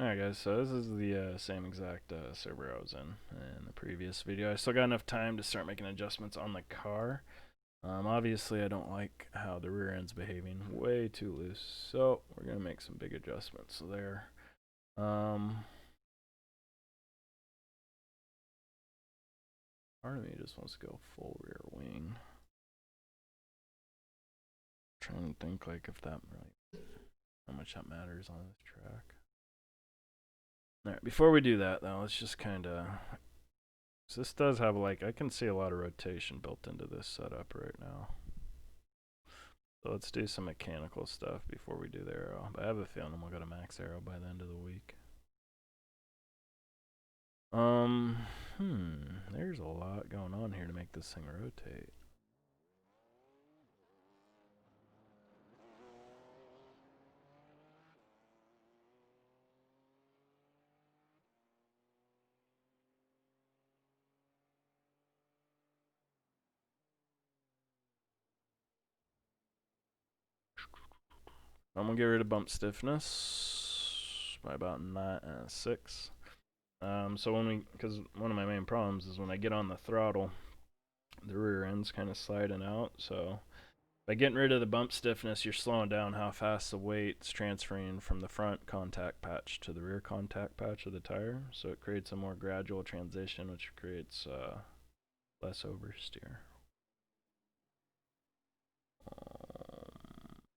Alright guys, so this is the same exact server I was in the previous video. I still got enough time to start making adjustments on the car. Obviously I don't like how the rear end's behaving, way too loose, so we're going to make some big adjustments there. Part of me just wants to go full rear wing. Trying to think like if that really, how much that matters on this track. Alright, before we do that though, let's just kind of, so this does have like, I can see a lot of rotation built into this setup right now. So let's do some mechanical stuff before we do the aero. But I have a feeling we'll go to max aero by the end of the week. There's a lot going on here to make this thing rotate. I'm gonna get rid of bump stiffness by about 6. So when we, because one of my main problems is when I get on the throttle, the rear end's kind of sliding out. So by getting rid of the bump stiffness, you're slowing down how fast the weight's transferring from the front contact patch to the rear contact patch of the tire. So it creates a more gradual transition, which creates less oversteer.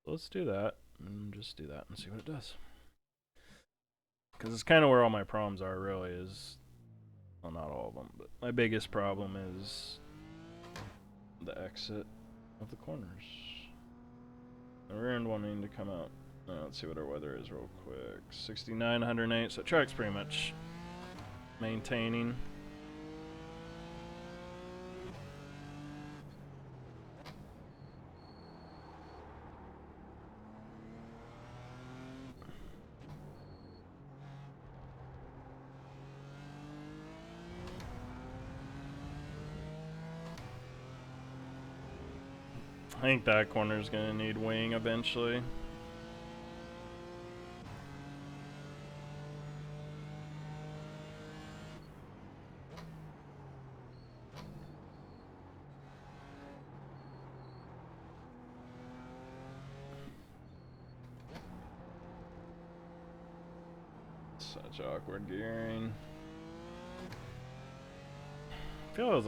Let's do that and just do that and see what it does. Because it's kind of where all my problems are, really, is, well, not all of them, but my biggest problem is the exit of the corners. The rear end wanting to come out. Let's see what our weather is real quick. 69, 108, so track's pretty much maintaining. I think that corner's gonna need wing eventually. Such awkward gearing. Feels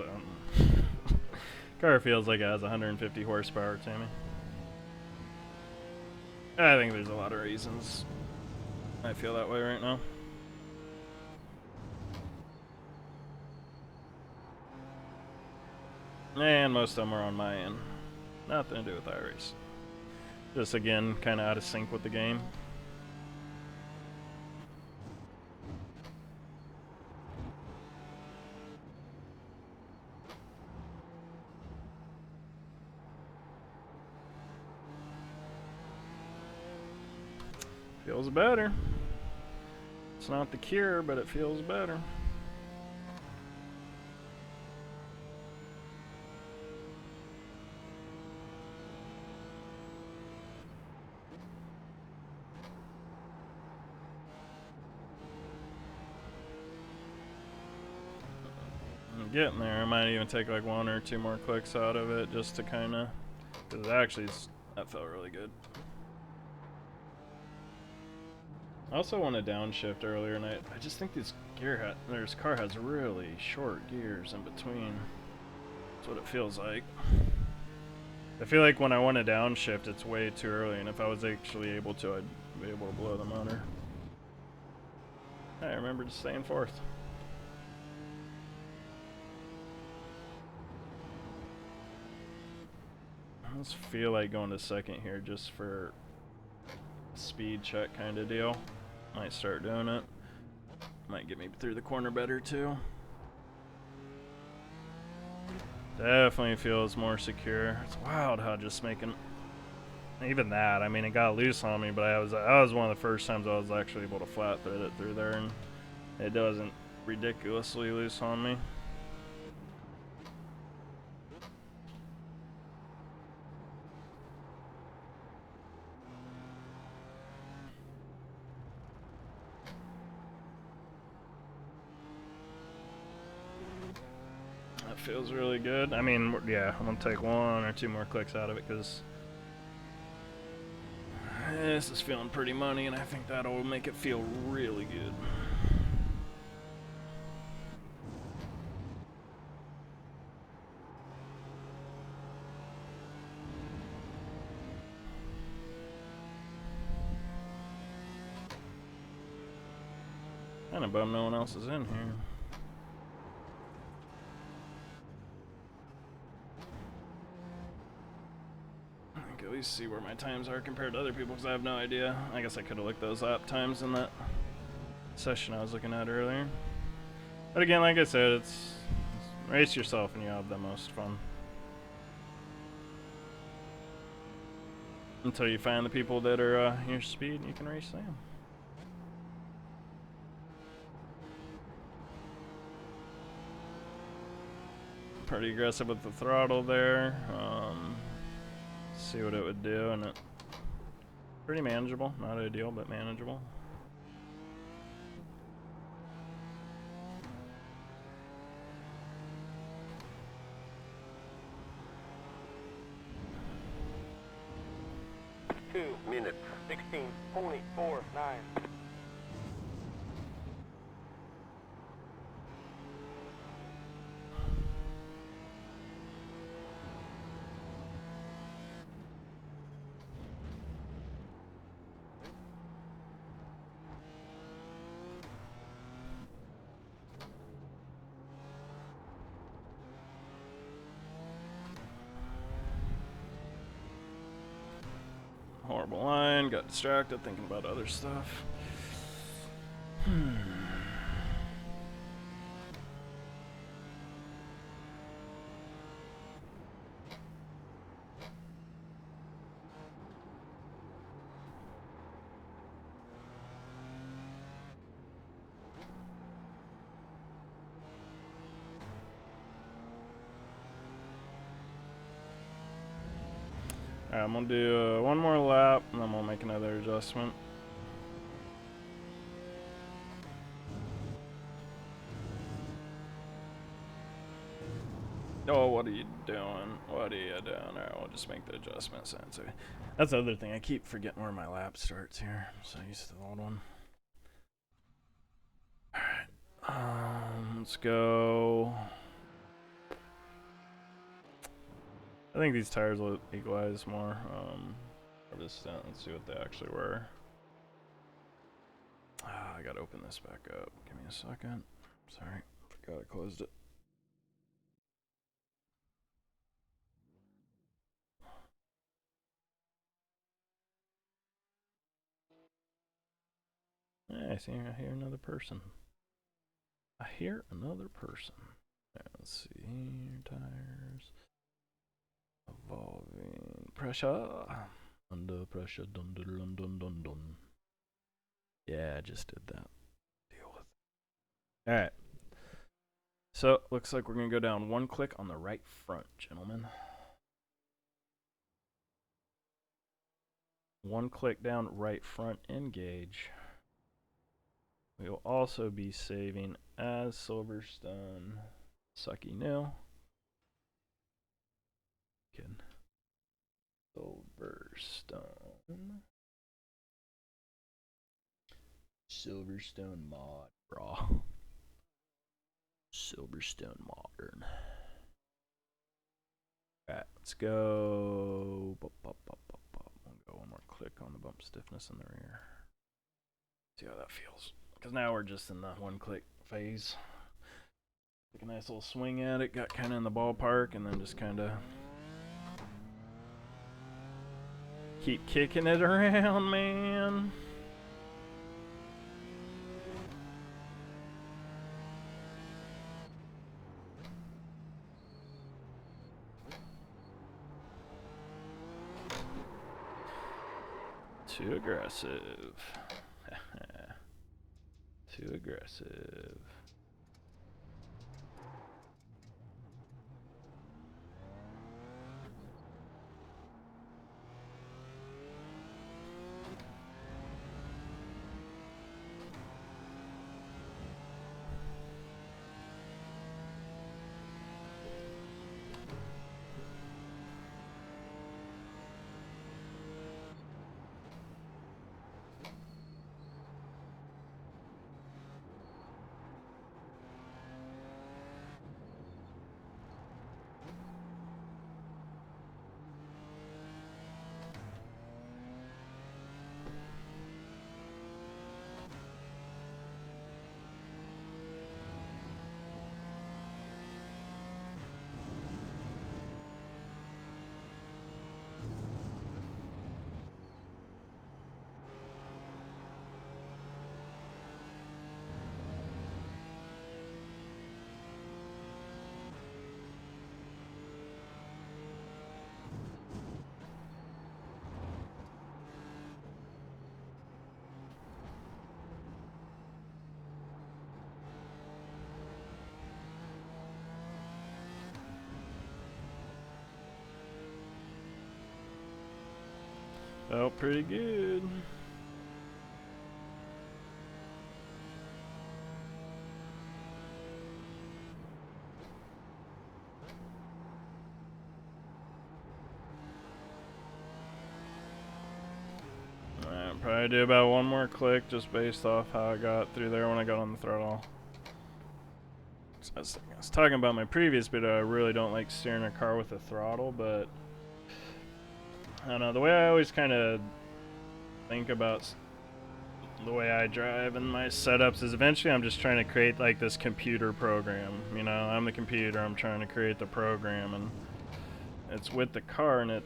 car feels like it has 150 horsepower to me. I think there's a lot of reasons I feel that way right now. And most of them are on my end. Nothing to do with iRace. Just again, kind of out of sync with the game. Feels better. It's not the cure, but it feels better. I'm getting there. I might even take like 1 or 2 more clicks out of it just to kind of, because actually that felt really good. I also want to downshift earlier, and I just think this car has really short gears in between. That's what it feels like. I feel like when I want to downshift, it's way too early, and if I was actually able to, I'd be able to blow the motor. I remember to stay in fourth. I just feel like going to second here just for a speed check kind of deal. Might start doing it. Might get me through the corner better too. Definitely feels more secure. It's wild how just making, even that, I mean, it got loose on me, but that was one of the first times I was actually able to flat thread it through there, and it doesn't ridiculously loose on me. feels really good. I mean, yeah, I'm gonna take 1 or 2 more clicks out of it because this is feeling pretty money, and I think that'll make it feel really good. Kinda bummed no one else is in here. I can at least see where my times are compared to other people because I have no idea. I guess I could have looked those lap times in that session I was looking at earlier. But again, like I said, it's race yourself and you have the most fun. Until you find the people that are your speed and you can race them. Pretty aggressive with the throttle there. See what it would do, and it pretty manageable. Not ideal, but manageable. Two minutes, 16.49. Horrible line, got distracted thinking about other stuff. Alright, I'm gonna do 1 more lap, and then we'll make another adjustment. Oh, what are you doing? What are you doing? Alright, we'll just make the adjustment sensor. That's the other thing, I keep forgetting where my lap starts here. I'm so used to the old one. Alright, let's go. I think these tires will equalize more. Resistant. Let's see what they actually were. I gotta open this back up. Give me a second. Sorry, forgot I closed it. Yeah, I see. I hear another person. I hear another person. Right, let's see here. Tires. Evolving pressure. Under pressure. Dun dun dun dun dun dun. Yeah, I just did that. Deal with it. Alright. So, looks like we're gonna go down 1 click on the right front, gentlemen. 1 click down right front engage. We will also be saving as Silverstone. Sucky new. Kidding. Silverstone mod, raw. Silverstone modern. Alright, let's go. We'll go 1 more click on the bump stiffness in the rear. See how that feels. Because now we're just in the 1 click phase. Took a nice little swing at it, got kind of in the ballpark, and then just kind of keep kicking it around, man. Too aggressive. Too aggressive. Felt pretty good. Alright, probably do about one more click just based off how I got through there when I got on the throttle. I was talking about my previous video, I really don't like steering a car with a throttle, but I don't know, the way I always kind of think about the way I drive and my setups is eventually I'm just trying to create like this computer program. You know, I'm the computer, I'm trying to create the program, and it's with the car, and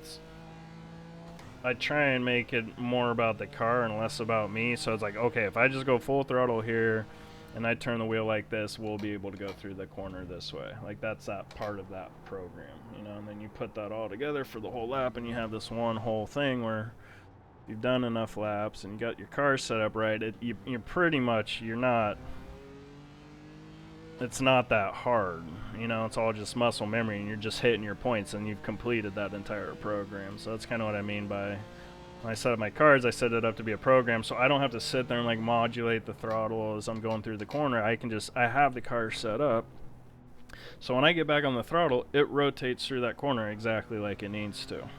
I try and make it more about the car and less about me. So it's like, okay, if I just go full throttle here and I turn the wheel like this, we'll be able to go through the corner this way. Like, that's that part of that program, you know, and then you put that all together for the whole lap, and you have this one whole thing where you've done enough laps and you got your car set up right. You're pretty much, it's not that hard, you know, it's all just muscle memory, and you're just hitting your points and you've completed that entire program. So that's kind of what I mean by when I set up my cars, I set it up to be a program, so I don't have to sit there and like modulate the throttle as I'm going through the corner. I have the car set up, so when I get back on the throttle, it rotates through that corner exactly like it needs to.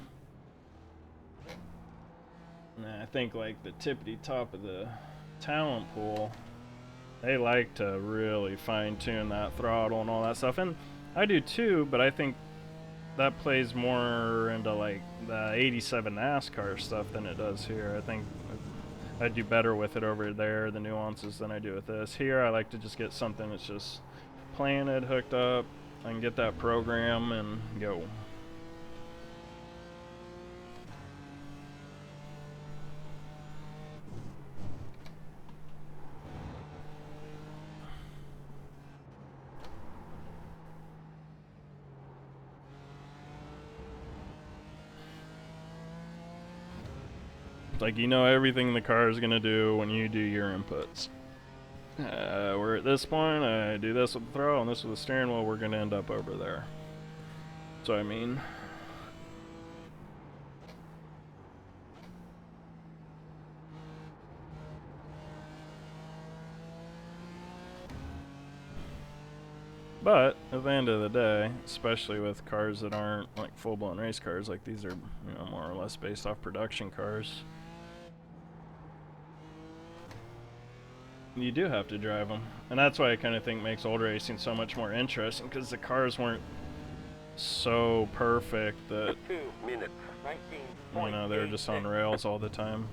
And I think like the tippity top of the talent pool, they like to really fine-tune that throttle and all that stuff, and I do too, but I think that plays more into like the 87 NASCAR stuff than it does here. I think I do better with it over there, the nuances, than I do with this. Here I like to just get something that's just planted, hooked up, I can get that program and go. Like, you know everything the car is going to do when you do your inputs. We're at this point, I do this with the throttle and this with the steering wheel, we're going to end up over there. So I mean, but at the end of the day, especially with cars that aren't like full-blown race cars, like these are, you know, more or less based off production cars, you do have to drive them. And that's why I kind of think makes old racing so much more interesting, because the cars weren't so perfect that, 2 minutes, you know, they were just on rails all the time.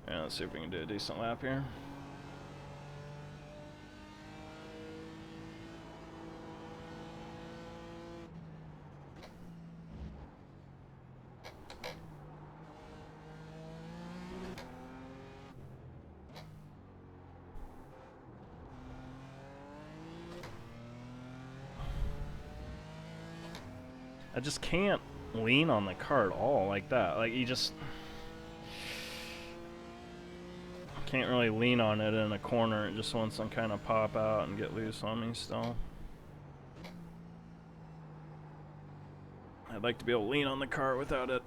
Yeah, let's see if we can do a decent lap here. I just can't lean on the car at all like that. Like, you just can't really lean on it in a corner. It just wants to kind of pop out and get loose on me still. I'd like to be able to lean on the car without it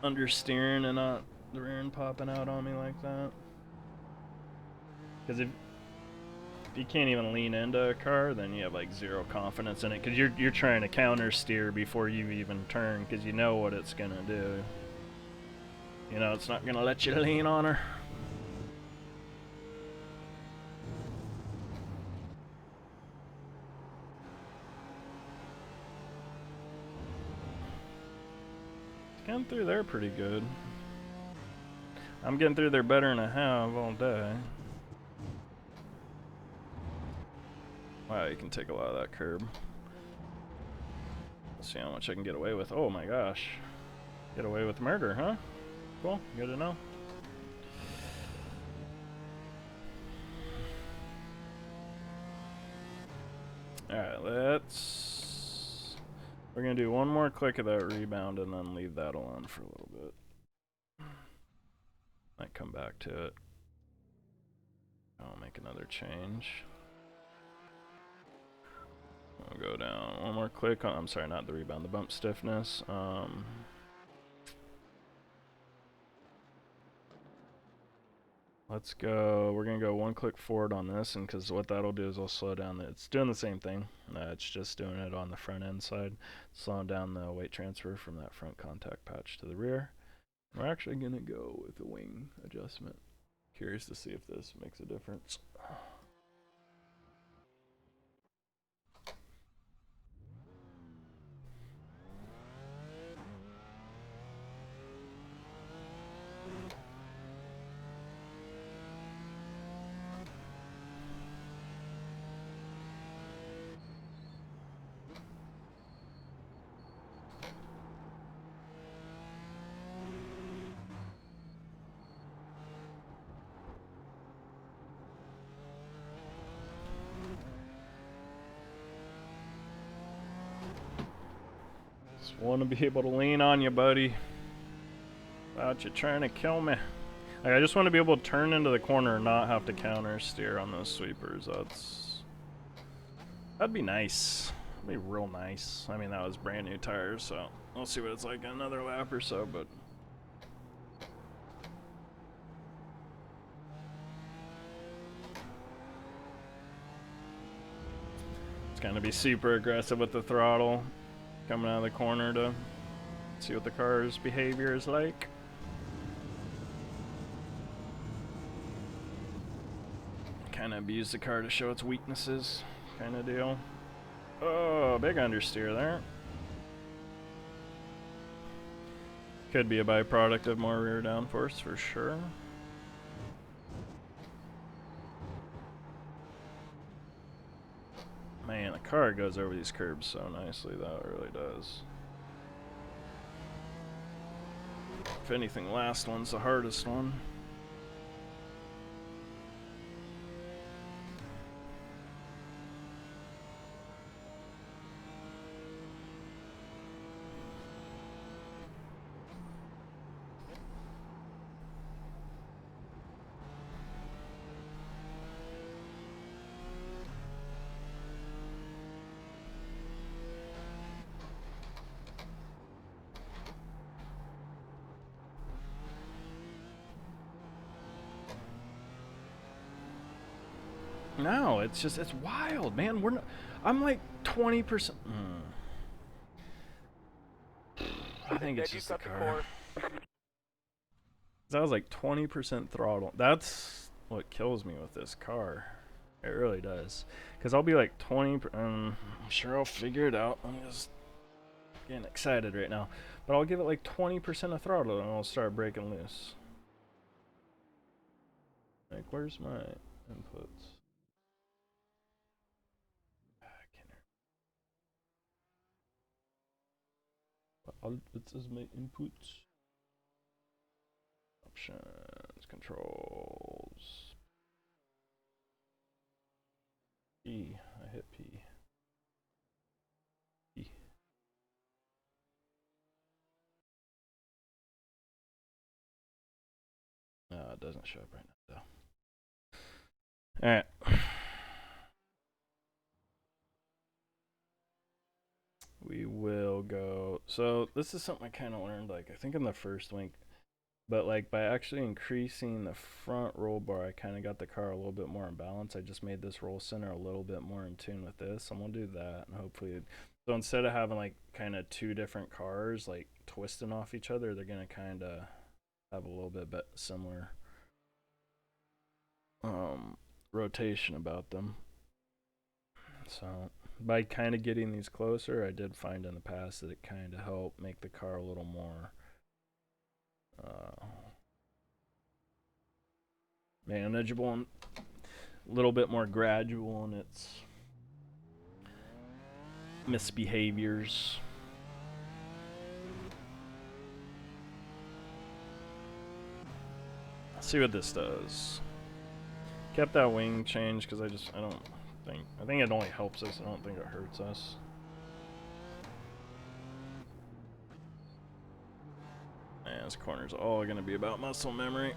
understeering and not the rear end popping out on me like that. Because if you can't even lean into a car, then you have like zero confidence in it, because you're trying to counter steer before you even turn, because you know what it's gonna do. You know it's not gonna let you lean on her. Getting through there pretty good. I'm getting through there better than I have all day. Wow, you can take a lot of that curb. Let's see how much I can get away with. Oh my gosh. Get away with murder, huh? Cool, good to know. Alright, we're gonna do one more click of that rebound and then leave that alone for a little bit. Might come back to it. I'll make another change. I'll go down one more click on, I'm sorry, not the rebound, the bump stiffness. Let's go. We're gonna go one click forward on this, and because what that'll do is it'll slow down. It's doing the same thing. It's just doing it on the front end side, slowing down the weight transfer from that front contact patch to the rear. We're actually gonna go with the wing adjustment. Curious to see if this makes a difference. Just want to be able to lean on you, buddy, without you trying to kill me. Like, I just want to be able to turn into the corner and not have to counter steer on those sweepers. That'd be nice. That'd be real nice. I mean, that was brand new tires, so we'll see what it's like in another lap or so, but it's gonna be super aggressive with the throttle coming out of the corner to see what the car's behavior is like. Kind of abuse the car to show its weaknesses, kind of deal. Oh, big understeer there. Could be a byproduct of more rear downforce for sure. Man, the car goes over these curbs so nicely, that really does. If anything, last one's the hardest one. No, it's just, it's wild, man. I'm like 20%. I think it's just the car. That was like 20% throttle. That's what kills me with this car. It really does. Because I'll be like 20, I'm sure I'll figure it out. I'm just getting excited right now. But I'll give it like 20% of throttle and I'll start breaking loose. Like, where's my inputs? It says my inputs. Options, controls. P. I hit P. P. No, it doesn't show up right now, though. Alright. We will go. So, this is something I kind of learned, like, I think in the first week. But, like, by actually increasing the front roll bar, I kind of got the car a little bit more in balance. I just made this roll center a little bit more in tune with this. I'm going to do that, and hopefully... So, instead of having, like, kind of two different cars, like, twisting off each other, they're going to kind of have a little bit similar rotation about them. So, by kind of getting these closer, I did find in the past that it kind of helped make the car a little more manageable and a little bit more gradual in its misbehaviors. Let's see what this does. Kept that wing change because I think it only helps us. I don't think it hurts us. Man, this corner's all gonna be about muscle memory.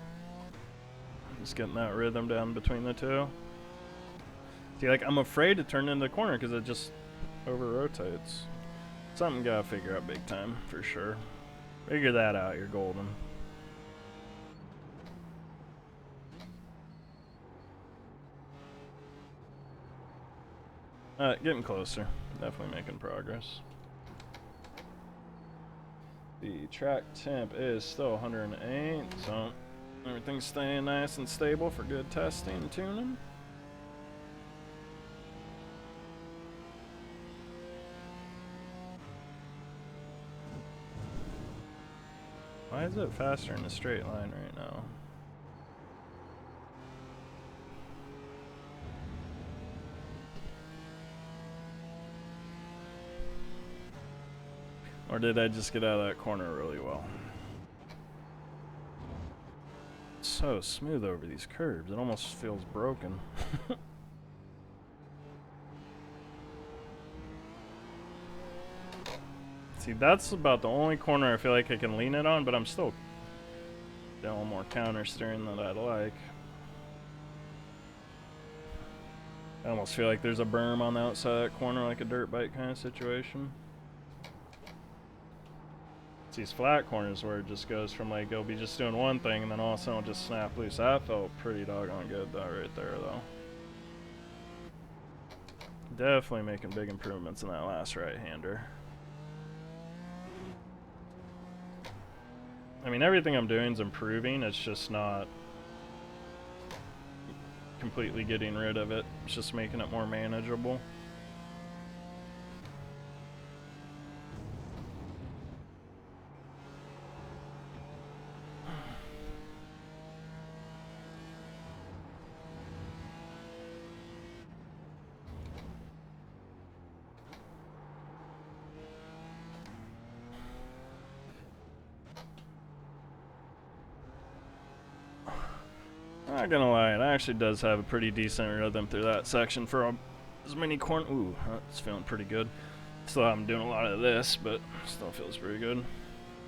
Just getting that rhythm down between the two. See, like, I'm afraid to turn into the corner because it just over rotates. Something gotta figure out big time for sure. Figure that out, you're golden. Getting closer. Definitely making progress. The track temp is still 108, so everything's staying nice and stable for good testing and tuning. Why is it faster in a straight line right now? Or did I just get out of that corner really well? It's so smooth over these curbs, it almost feels broken. See, that's about the only corner I feel like I can lean it on, but I'm still doing more counter steering than I'd like. I almost feel like there's a berm on the outside of that corner, like a dirt bike kind of situation. It's these flat corners where it just goes from like it'll be just doing one thing and then all of a sudden it'll just snap loose. That felt pretty doggone good though, right there though. Definitely making big improvements in that last right-hander. I mean, everything I'm doing is improving, it's just not completely getting rid of it. It's just making it more manageable. Not gonna lie, it actually does have a pretty decent rhythm through that section for as many corn. Ooh, that's feeling pretty good. Still haven't doing a lot of this, but still feels pretty good.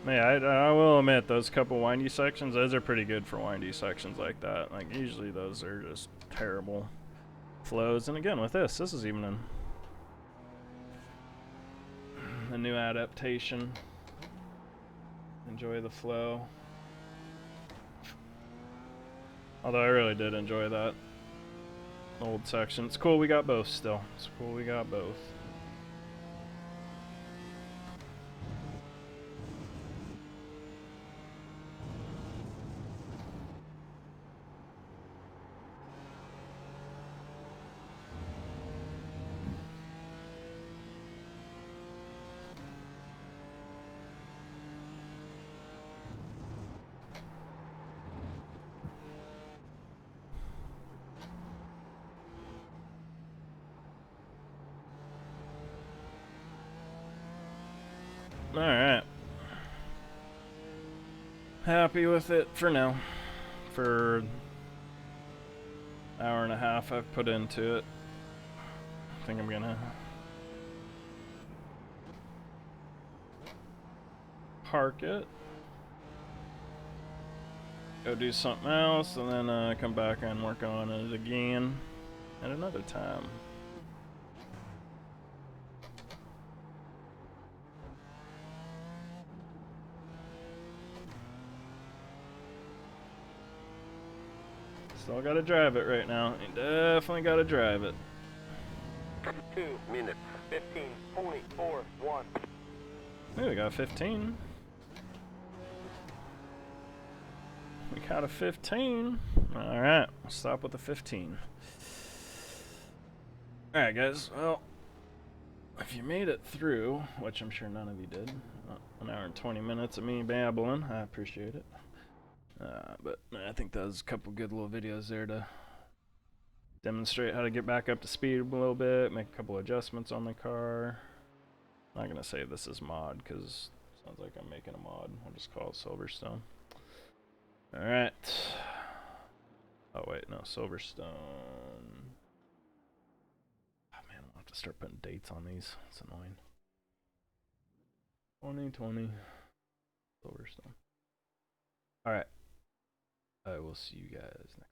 Yeah, I will admit, those couple windy sections, those are pretty good for windy sections like that. Like, usually those are just terrible flows. And again, with this is even a new adaptation. Enjoy the flow. Although I really did enjoy that old section. It's cool we got both still. It's cool we got both. Alright. Happy with it for now. For an hour and a half I've put into it. I think I'm gonna park it. Go do something else and then come back and work on it again at another time. Still gotta drive it right now. You definitely gotta drive it. 2 minutes, 15.41. Ooh, we got 15. We got a 15. Alright, we'll stop with the 15. Alright, guys. Well, if you made it through, which I'm sure none of you did, an hour and 20 minutes of me babbling, I appreciate it. But I think that was a couple good little videos there to demonstrate how to get back up to speed a little bit, make a couple adjustments on the car. I'm not gonna say this is mod because it sounds like I'm making a mod. I'll just call it Silverstone. Alright. Oh wait, no, Silverstone. Oh man, I'll have to start putting dates on these. It's annoying. 2020 Silverstone. Alright. I will see you guys next time.